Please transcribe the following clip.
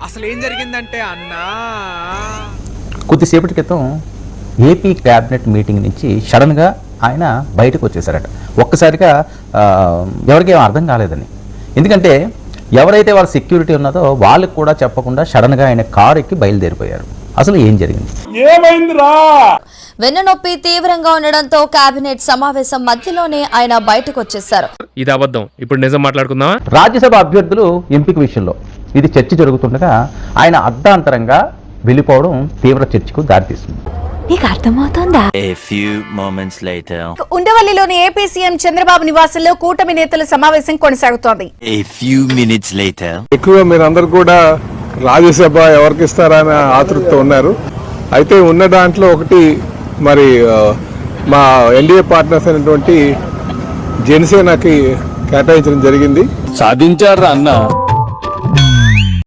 అసలు ఏం జరిగిందంటే అన్నా, కొద్దిసేపటి క్రితం ఏపీ క్యాబినెట్ మీటింగ్ నుంచి సడన్గా ఆయన బయటకు వచ్చేసారట. ఒక్కసారిగా ఎవరికి ఏం అర్థం కాలేదని. ఎందుకంటే ఎవరైతే వాళ్ళ సెక్యూరిటీ ఉన్నదో వాళ్ళకి కూడా చెప్పకుండా సడన్గా ఆయన కారు ఎక్కి బయలుదేరిపోయారు. అసలు ఏం జరిగింది? వెన్నునొప్పి తీవ్రంగా ఉండడంతో కేబినెట్ సమావేశం మధ్యలోనే ఆయన బయటకు వచ్చేశారు. ఇది అబద్ధం, ఇప్పుడు నిజం మాట్లాడుకుందామా? రాజ్యసభ అభ్యర్థులు ఎంపిక విషయంలో ఇది చర్చ జరుగుతుండగా ఆయన అర్ధాంతరంగా వెళ్ళిపోవడం తీవ్ర చర్చకు దారితీస్తుంది. నీకు అర్థమవుతుందా? A few moments later. ఉండవల్లిలోని ఏపీ సీఎం చంద్రబాబు నివాసంలో కూటమి నేతల సమావేశం కొనసాగుతోంది. A few minutes later. ఎక్కువ మీరందరూ కూడా రాజ్యసభ ఎవరికి ఇస్తారని ఆతృతతో ఉన్నారు. అయితే ఉన్న దాంట్లో ఒకటి మరి మా ఎన్డీఏ పార్ట్నర్స్ అయినటువంటి జనసేనకి కేటాయించడం జరిగింది. సాధించారా అన్న?